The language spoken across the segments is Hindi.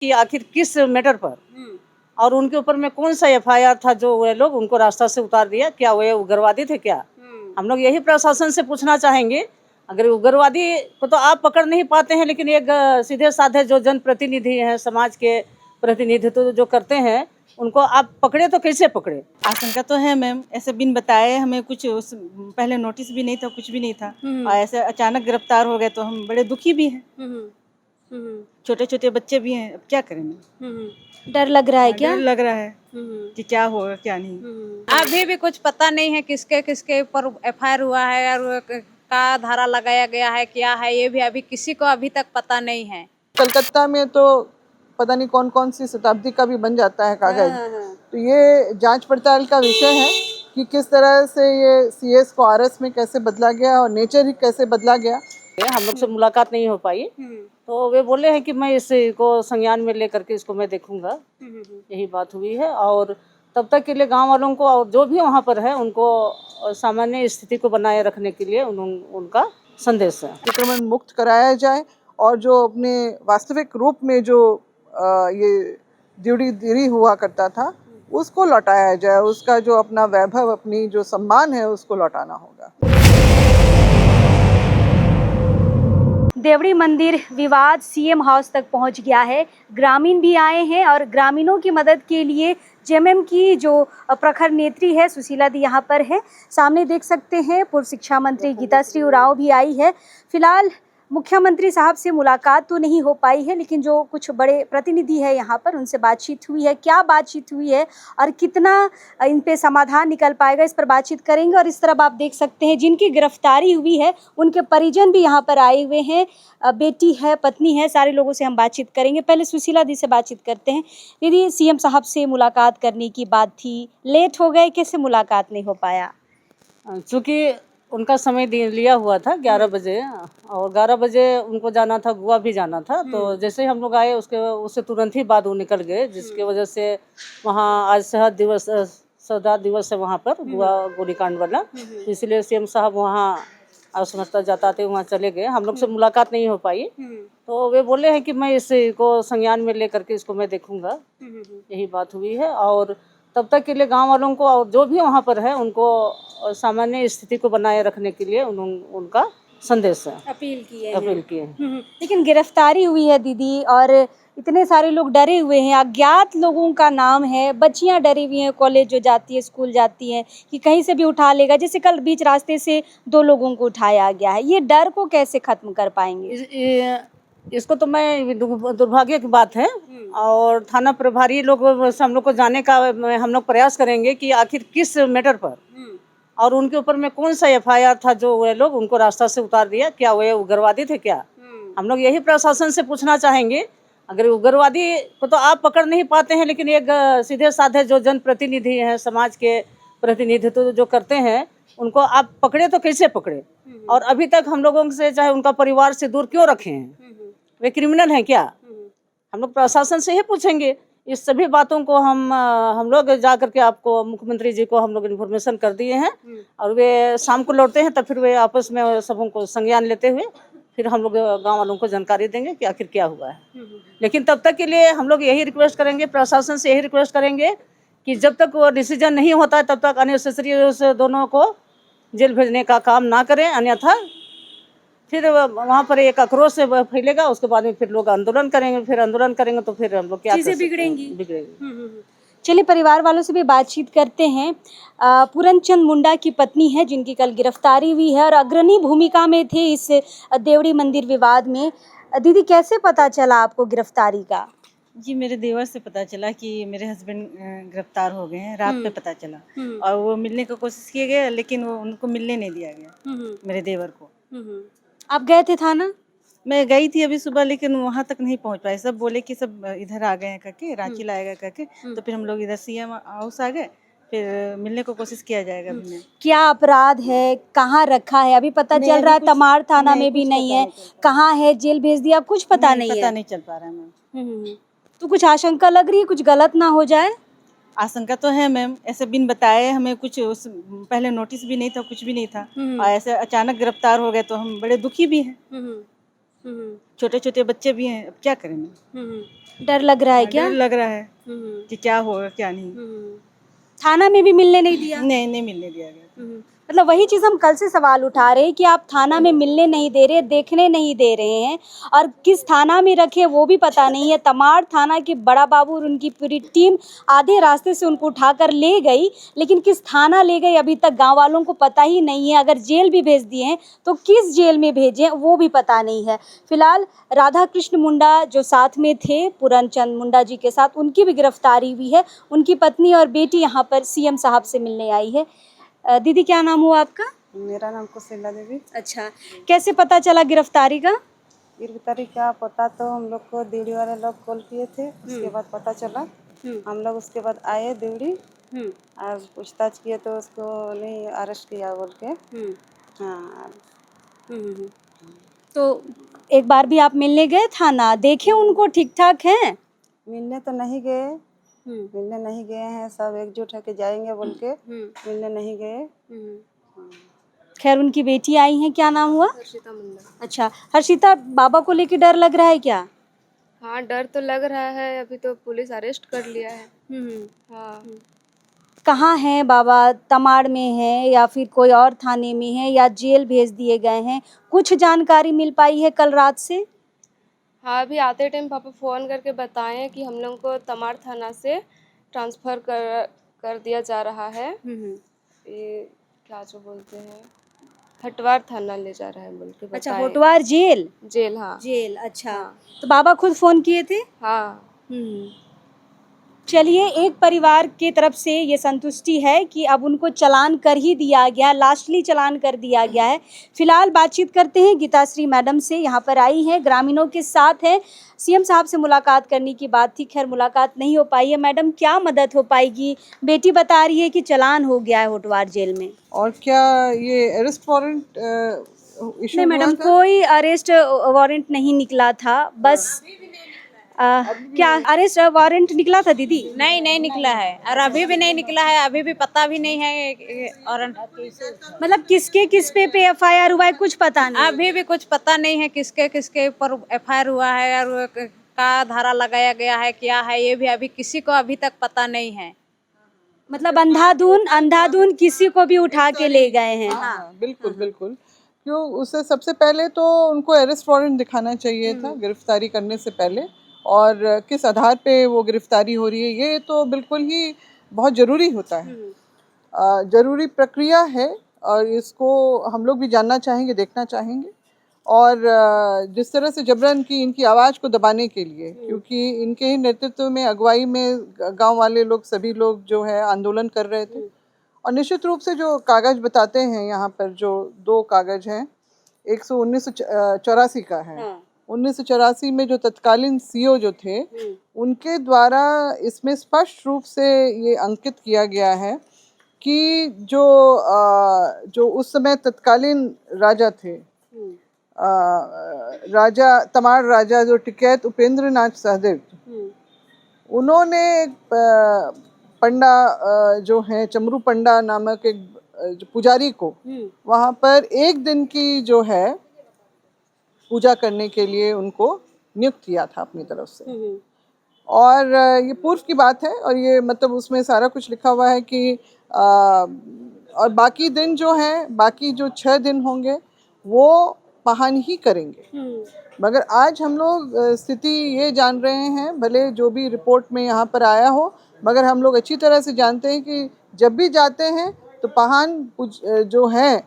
कि आखिर किस मैटर पर और उनके ऊपर में कौन सा एफआईआर था जो वे लोग उनको रास्ता से उतार दिया। क्या वे उग्रवादी थे क्या? हम लोग यही प्रशासन से पूछना चाहेंगे। अगर उग्रवादी को तो आप पकड़ नहीं पाते हैं, लेकिन एक सीधे साधे जो जनप्रतिनिधि हैं, समाज के प्रतिनिधित्व जो करते हैं, उनको आप पकड़े तो कैसे पकड़े? आशंका तो है मैम, ऐसे बिन बताए हमें कुछ पहले नोटिस भी नहीं था, कुछ भी नहीं था और ऐसे अचानक गिरफ्तार हो गए तो हम बड़े दुखी भी हैं। छोटे छोटे बच्चे भी हैं, अब क्या करें मैम। डर लग रहा है क्या? डर लग रहा है कि क्या होगा क्या नहीं। अभी भी कुछ पता नहीं है किसके किसके ऊपर एफआईआर हुआ है और का धारा लगाया गया है, क्या है, ये भी अभी किसी को अभी तक पता नहीं है। कलकत्ता में तो पता नहीं कौन कौन सी शताब्दी का भी बन जाता है कागज। तो ये जांच पड़ताल का विषय है कि किस तरह से ये सीएस को आरएस में कैसे बदला गया और नेचर ही कैसे बदला गया। हम लोग से मुलाकात नहीं हो पाई, तो वे बोले हैं कि मैं इसको संज्ञान में लेकर के इसको मैं देखूंगा। यही बात हुई है और तब तक के लिए गांव वालों को और जो भी वहाँ पर है उनको सामान्य स्थिति को बनाए रखने के लिए उनका संदेश है। अतिक्रमण मुक्त कराया जाए और जो अपने वास्तविक रूप में जो ये ड्यूटी हुआ करता था उसको लौटाया जाए। उसका जो अपना वैभव, अपनी जो सम्मान है, उसको लौटाना होगा। देवड़ी मंदिर विवाद सीएम हाउस तक पहुंच गया है। ग्रामीण भी आए हैं और ग्रामीणों की मदद के लिए जेएमएम की जो प्रखर नेत्री है सुशीला दी यहाँ पर है। सामने देख सकते हैं पूर्व शिक्षा मंत्री गीताश्री उरांव भी आई है। फिलहाल मुख्यमंत्री साहब से मुलाकात तो नहीं हो पाई है, लेकिन जो कुछ बड़े प्रतिनिधि है यहाँ पर उनसे बातचीत हुई है। क्या बातचीत हुई है और कितना इन पे समाधान निकल पाएगा, इस पर बातचीत करेंगे। और इस तरफ आप देख सकते हैं जिनकी गिरफ्तारी हुई है उनके परिजन भी यहाँ पर आए हुए हैं, बेटी है, पत्नी है, सारे लोगों से हम बातचीत करेंगे। पहले सुशीला दी से बातचीत करते हैं। दीदी, सीएम साहब से मुलाकात करने की बात थी, लेट हो गए, कैसे मुलाकात नहीं हो पाया? चूँकि उनका समय लिया हुआ था 11 बजे और 11 बजे उनको जाना था, गोवा भी जाना था। तो जैसे ही हम लोग आए उससे तुरंत ही बाद वो निकल गए, जिसकी वजह से वहाँ आज शहादत दिवस है वहाँ पर गोवा गोलीकांड वाला। तो इसलिए सीएम साहब वहाँ असमर्थता जताते वहाँ चले गए। हम लोग से मुलाकात नहीं हो पाई, तो वे बोले हैं कि मैं इसको संज्ञान में लेकर के इसको मैं देखूंगा। यही बात हुई है और तब तक के लिए गांव वालों को और जो भी वहाँ पर है उनको सामान्य स्थिति को बनाए रखने के लिए उनका संदेश है, अपील की है। लेकिन गिरफ्तारी हुई है दीदी और इतने सारे लोग डरे हुए हैं, अज्ञात लोगों का नाम है, बच्चियां डरी हुई हैं, कॉलेज जो जाती है, स्कूल जाती हैं कि कहीं से भी उठा लेगा। जैसे कल बीच रास्ते से 2 लोगों को उठाया गया है, ये डर को कैसे खत्म कर पाएंगे? इसको तो मैं दुर्भाग्य की बात है और थाना प्रभारी लोग से हम लोग को जानने का हम लोग प्रयास करेंगे कि आखिर किस मैटर पर और उनके ऊपर में कौन सा एफआईआर था जो वे लोग उनको रास्ता से उतार दिया। क्या वे उग्रवादी थे क्या? हम लोग यही प्रशासन से पूछना चाहेंगे। अगर उग्रवादी को तो आप पकड़ नहीं पाते हैं, लेकिन एक सीधे साधे जो जनप्रतिनिधि हैं, समाज के प्रतिनिधित्व जो करते हैं, उनको आप पकड़े तो कैसे पकड़े? और अभी तक हम लोगों से चाहे उनका परिवार से दूर क्यों रखे हैं? वे क्रिमिनल हैं क्या? हम लोग प्रशासन से ही पूछेंगे। इस सभी बातों को हम लोग जा करके आपको मुख्यमंत्री जी को हम लोग इन्फॉर्मेशन कर दिए हैं और वे शाम को लौटते हैं, तब फिर वे आपस में सबों को संज्ञान लेते हुए फिर हम लोग गांव वालों को जानकारी देंगे कि आखिर क्या हुआ है। लेकिन तब तक के लिए हम लोग यही रिक्वेस्ट करेंगे, प्रशासन से यही रिक्वेस्ट करेंगे कि जब तक वो डिसीजन नहीं होता है तब तक अननेसेसरी दोनों को जेल भेजने का काम ना करें, अन्यथा फिर वहाँ पर एक आक्रोश से फैलेगा। उसके बाद में फिर लोग आंदोलन करेंगे तो फिर हम लोग क्या चीजें बिगड़ेंगी। बिगड़ेंगी। चलिए परिवार वालों से भी बातचीत करते हैं। पूरनचंद मुंडा की पत्नी है जिनकी कल गिरफ्तारी हुई है और अग्रणी भूमिका में थे इस देवड़ी मंदिर विवाद में। दीदी, कैसे पता चला आपको गिरफ्तारी का? जी, मेरे देवर से पता चला कि मेरे हस्बैंड गिरफ्तार हो गए हैं। रात पे पता चला और वो मिलने की कोशिश किए गए, लेकिन वो उनको मिलने नहीं दिया गया, मेरे देवर को। आप गए थे थाना? मैं गई थी अभी सुबह, लेकिन वहाँ तक नहीं पहुँच पाई। सब बोले कि सब इधर आ गए हैं करके, रांची लाया गया करके। तो फिर हम लोग इधर सीएम हाउस आ गए, फिर मिलने को कोशिश किया जाएगा। क्या अपराध है, कहाँ रखा है? अभी पता चल रहा है तमाड़ थाना में भी नहीं है, कहाँ है, जेल भेज दिया, कुछ पता नहीं है। पता नहीं चल पा रहा है मैम। तो कुछ आशंका लग रही है कुछ गलत ना हो जाए? आशंका तो है मैम, ऐसे बिन बताए हमें कुछ पहले नोटिस भी नहीं था, कुछ भी नहीं था और ऐसे अचानक गिरफ्तार हो गए तो हम बड़े दुखी भी हैं। छोटे छोटे बच्चे भी हैं, अब क्या करें मैं? डर लग रहा है क्या? डर लग रहा है कि क्या होगा क्या नहीं। थाना में भी मिलने नहीं दिया? नहीं मिलने दिया गया। मतलब वही चीज़ हम कल से सवाल उठा रहे हैं कि आप थाना में मिलने नहीं दे रहे, देखने नहीं दे रहे हैं, और किस थाना में रखे वो भी पता नहीं है। तमाड़ थाना के बड़ा बाबू और उनकी पूरी टीम आधे रास्ते से उनको उठाकर ले गई, लेकिन किस थाना ले गई अभी तक गांव वालों को पता ही नहीं है। अगर जेल भी भेज दिए हैं तो किस जेल में भेजें वो भी पता नहीं है। फिलहाल राधा कृष्ण मुंडा जो साथ में थे पूरनचंद मुंडा जी के साथ, उनकी भी गिरफ्तारी हुई है। उनकी पत्नी और बेटी यहाँ पर सीएम साहब से मिलने आई है। दीदी क्या नाम हुआ आपका? मेरा नाम कुशला देवी। अच्छा, कैसे पता चला गिरफ्तारी का? गिरफ्तारी का पता तो हम लोग को दिल्ली वाले लोग कॉल किए थे, उसके बाद पता चला। हम लोग उसके बाद आए दिल्ली और पूछताछ किए तो उसको नहीं अरेस्ट किया बोल के। हाँ। तो एक बार भी आप मिलने गए थाना, देखे उनको ठीक ठाक हैं? मिलने तो नहीं गए, मिलने नहीं गए हैं, सब एकजुट है कि जाएंगे बोल के मिलने नहीं गए। खैर उनकी बेटी आई हैं, क्या नाम हुआ? हर्षिता मुंडा। अच्छा, हर्षिता, बाबा को लेके डर लग रहा है क्या? हाँ, डर तो लग रहा है, अभी तो पुलिस अरेस्ट कर लिया है। हाँ। कहाँ हैं बाबा? तमाड़ में हैं या फिर कोई और थाने में हैं या जेल भेज दिए गए हैं? कुछ जानकारी मिल पाई है कल रात से? हाँ, अभी आते टाइम पापा फ़ोन करके बताए कि हम लोग को तमाड़ थाना से ट्रांसफ़र कर दिया जा रहा है। ये क्या जो बोलते हैं, हटवार थाना ले जा रहा है बोल के बताए। अच्छा, होटवार जेल? जेल, हाँ। जेल, अच्छा। तो बाबा खुद फोन किए थे? हाँ। चलिए, एक परिवार के तरफ से ये संतुष्टि है कि अब उनको चालान कर ही दिया गया, लास्टली चालान कर दिया गया है। फिलहाल बातचीत करते हैं गीताश्री मैडम से, यहाँ पर आई हैं, ग्रामीणों के साथ हैं। सीएम साहब से मुलाकात करने की बात थी, खैर मुलाकात नहीं हो पाई है। मैडम, क्या मदद हो पाएगी? बेटी बता रही है कि चालान हो गया है होटवार जेल में। और क्या ये अरेस्ट वारंट इशू नहीं मैडम, कोई अरेस्ट वारंट नहीं निकला था, बस क्या अरेस्ट वारंट निकला था दीदी? नहीं निकला है, और अभी भी नहीं निकला है, अभी भी पता भी नहीं है। और मतलब किसके किस पे एफआईआर हुआ है कुछ पता नहीं? अभी भी कुछ पता नहीं है किसके किसके ऊपर एफआईआर हुआ है और का धारा लगाया गया है, क्या है, ये भी अभी किसी को अभी तक पता नहीं है। मतलब अंधाधुन किसी को भी उठा के ले गए हैं। हाँ, बिल्कुल बिल्कुल। क्यों, उससे सबसे पहले तो उनको अरेस्ट वारंट दिखाना चाहिए था गिरफ्तारी करने से पहले, और किस आधार पे वो गिरफ्तारी हो रही है ये तो बिल्कुल ही बहुत ज़रूरी होता है। ज़रूरी प्रक्रिया है और इसको हम लोग भी जानना चाहेंगे, देखना चाहेंगे। और जिस तरह से जबरन की इनकी आवाज़ को दबाने के लिए, क्योंकि इनके ही नेतृत्व में, अगुवाई में गांव वाले लोग, सभी लोग जो है आंदोलन कर रहे थे। और निश्चित रूप से जो कागज़ बताते हैं यहाँ पर, जो 2 कागज़ हैं, एक 1984 का है। 1984 में जो तत्कालीन सीओ जो थे, उनके द्वारा इसमें स्पष्ट रूप से ये अंकित किया गया है कि जो उस समय तत्कालीन राजा थे, तमाड़ राजा जो टिकैत उपेंद्र नाथ सहदेव, उन्होंने पंडा जो है चमरू पंडा नामक एक पुजारी को वहाँ पर एक दिन की जो है पूजा करने के लिए उनको नियुक्त किया था अपनी तरफ से। और ये पूर्व की बात है, और ये मतलब उसमें सारा कुछ लिखा हुआ है कि और बाकी दिन जो हैं, बाकी जो 6 दिन होंगे वो पहान ही करेंगे। मगर आज हम लोग स्थिति ये जान रहे हैं, भले जो भी रिपोर्ट में यहाँ पर आया हो, मगर हम लोग अच्छी तरह से जानते हैं कि जब भी जाते हैं तो पहान जो हैं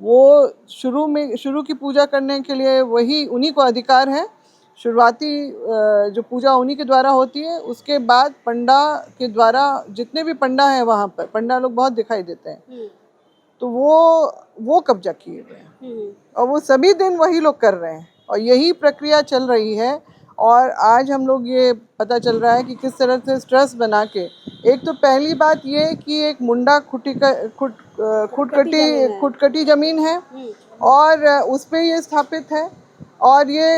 वो शुरू की पूजा करने के लिए वही उन्हीं को अधिकार है। शुरुआती जो पूजा उन्हीं के द्वारा होती है, उसके बाद पंडा के द्वारा, जितने भी पंडा हैं वहाँ पर, पंडा लोग बहुत दिखाई देते हैं, तो वो कब्जा किए गए हैं और वो सभी दिन वही लोग कर रहे हैं और यही प्रक्रिया चल रही है। और आज हम लोग ये पता चल रहा है कि किस तरह से स्ट्रेस बना के, एक तो पहली बात ये कि एक मुंडा खुटकटी जमीन है और उस पे ये स्थापित है, और ये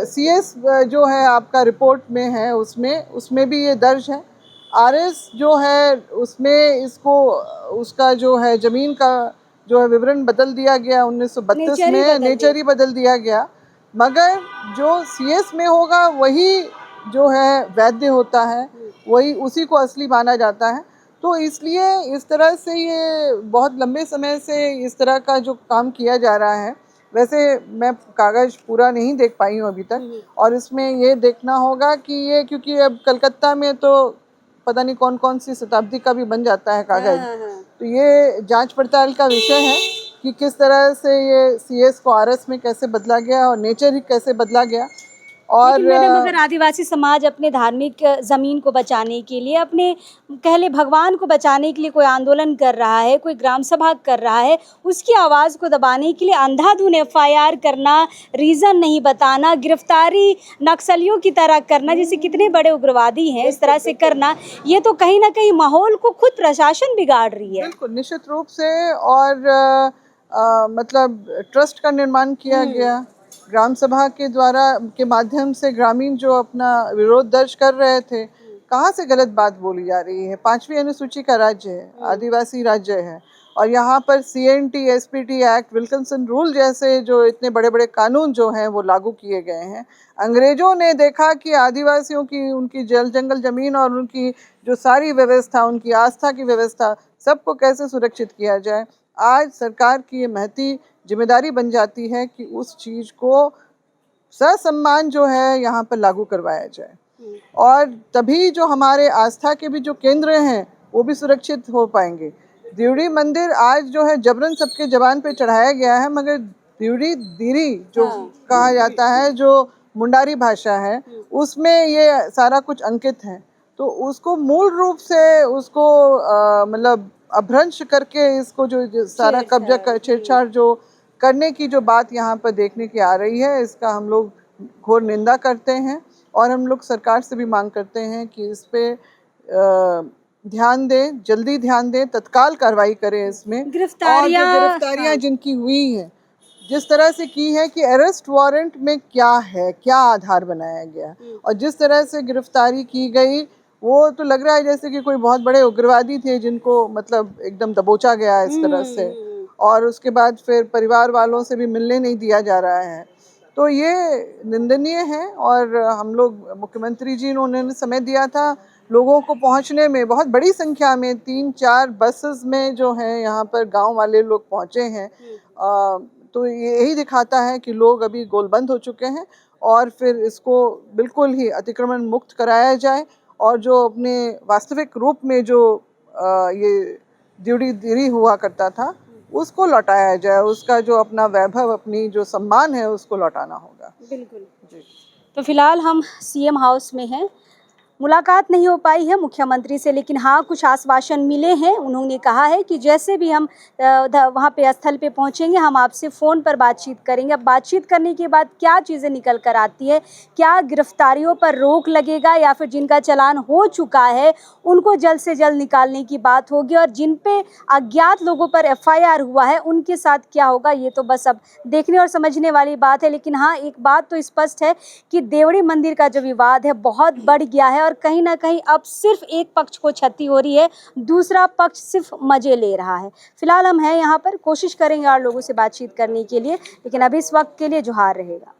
सीएस जो है आपका रिपोर्ट में है, उसमें भी ये दर्ज है। आरएस जो है उसमें उसका जो है ज़मीन का जो है विवरण बदल दिया गया 1932 में, नेचर ही बदल दिया गया। मगर जो सीएस में होगा वही जो है वैध होता है, वही उसी को असली माना जाता है। तो इसलिए इस तरह से ये बहुत लंबे समय से इस तरह का जो काम किया जा रहा है। वैसे मैं कागज़ पूरा नहीं देख पाई हूँ अभी तक, और इसमें ये देखना होगा कि ये, क्योंकि अब कलकत्ता में तो पता नहीं कौन कौन सी शताब्दी का भी बन जाता है कागज़, तो ये जांच पड़ताल का विषय है कि किस तरह से ये सीएस को आरएस में कैसे बदला गया और नेचर ही कैसे बदला गया। और लेकिन मैडम, अगर आदिवासी समाज अपने धार्मिक ज़मीन को बचाने के लिए, अपने कह ले भगवान को बचाने के लिए कोई आंदोलन कर रहा है, कोई ग्राम सभा कर रहा है, उसकी आवाज़ को दबाने के लिए अंधाधुंध एफआईआर करना, रीज़न नहीं बताना, गिरफ्तारी नक्सलियों की तरह करना, जैसे कितने बड़े उग्रवादी हैं, इस तरह से करना, ये तो कहीं ना कहीं माहौल को खुद प्रशासन बिगाड़ रही है। बिल्कुल, निश्चित रूप से। और मतलब ट्रस्ट का निर्माण किया गया ग्राम सभा के द्वारा, के माध्यम से ग्रामीण जो अपना विरोध दर्ज कर रहे थे, कहाँ से गलत बात बोली जा रही है। 5वीं अनुसूची का राज्य है, आदिवासी राज्य है, और यहाँ पर CNT SPT act, Wilkinson rule जैसे जो इतने बड़े बड़े कानून जो हैं वो लागू किए गए हैं। अंग्रेजों ने देखा कि आदिवासियों की, उनकी जंगल ज़मीन और उनकी जो सारी व्यवस्था, उनकी आस्था की व्यवस्था, सबको कैसे सुरक्षित किया जाए। आज सरकार की ये महती जिम्मेदारी बन जाती है कि उस चीज़ को ससम्मान जो है यहाँ पर लागू करवाया जाए, और तभी जो हमारे आस्था के भी जो केंद्र हैं वो भी सुरक्षित हो पाएंगे। दिवड़ी मंदिर आज जो है जबरन सबके जबान पे चढ़ाया गया है, मगर दिवड़ी दिरी जो कहा जाता है, जो मुंडारी भाषा है, उसमें ये सारा कुछ अंकित है। तो उसको मूल रूप से उसको मतलब अभ्रंश करके इसको जो सारा कब्जा कर, छेड़छाड़ जो करने की जो बात यहाँ पर देखने की आ रही है, इसका हम लोग घोर निंदा करते हैं, और हम लोग सरकार से भी मांग करते हैं कि इस पे ध्यान दें, जल्दी ध्यान दें, तत्काल कार्रवाई करें इसमें। और गिरफ्तारियाँ जिनकी हुई हैं, जिस तरह से की है कि अरेस्ट वारंट में क्या है, क्या आधार बनाया गया, और जिस तरह से गिरफ्तारी की गई, वो तो लग रहा है जैसे कि कोई बहुत बड़े उग्रवादी थे जिनको मतलब एकदम दबोचा गया इस तरह से, और उसके बाद फिर परिवार वालों से भी मिलने नहीं दिया जा रहा है। तो ये निंदनीय है, और हम लोग, मुख्यमंत्री जी ने उन्होंने समय दिया था लोगों को पहुंचने में, बहुत बड़ी संख्या में 3-4 बसेस में जो है यहाँ पर गांव वाले लोग पहुंचे हैं। तो यही दिखाता है कि लोग अभी गोलबंद हो चुके हैं, और फिर इसको बिल्कुल ही अतिक्रमण मुक्त कराया जाए, और जो अपने वास्तविक रूप में जो ये दिवड़ी दिरी हुआ करता था उसको लौटाया जाए, उसका जो अपना वैभव, अपनी जो सम्मान है, उसको लौटाना होगा। बिल्कुल जी। तो फिलहाल हम CM हाउस में हैं, मुलाकात नहीं हो पाई है मुख्यमंत्री से, लेकिन हाँ कुछ आश्वासन मिले हैं। उन्होंने कहा है कि जैसे भी हम वहाँ पे स्थल पे पहुँचेंगे, हम आपसे फ़ोन पर बातचीत करेंगे। अब बातचीत करने के बाद क्या चीज़ें निकल कर आती है, क्या गिरफ्तारियों पर रोक लगेगा, या फिर जिनका चालान हो चुका है उनको जल्द से जल्द निकालने की बात होगी, और जिन पे अज्ञात लोगों पर FIR हुआ है उनके साथ क्या होगा, ये तो बस अब देखने और समझने वाली बात है। लेकिन हाँ, एक बात तो स्पष्ट है कि देवड़ी मंदिर का जो विवाद है बहुत बढ़ गया है, और कहीं ना कहीं अब सिर्फ एक पक्ष को क्षति हो रही है, दूसरा पक्ष सिर्फ मजे ले रहा है। फिलहाल हम हैं यहाँ पर, कोशिश करेंगे और लोगों से बातचीत करने के लिए, लेकिन अभी इस वक्त के लिए जोहार रहेगा।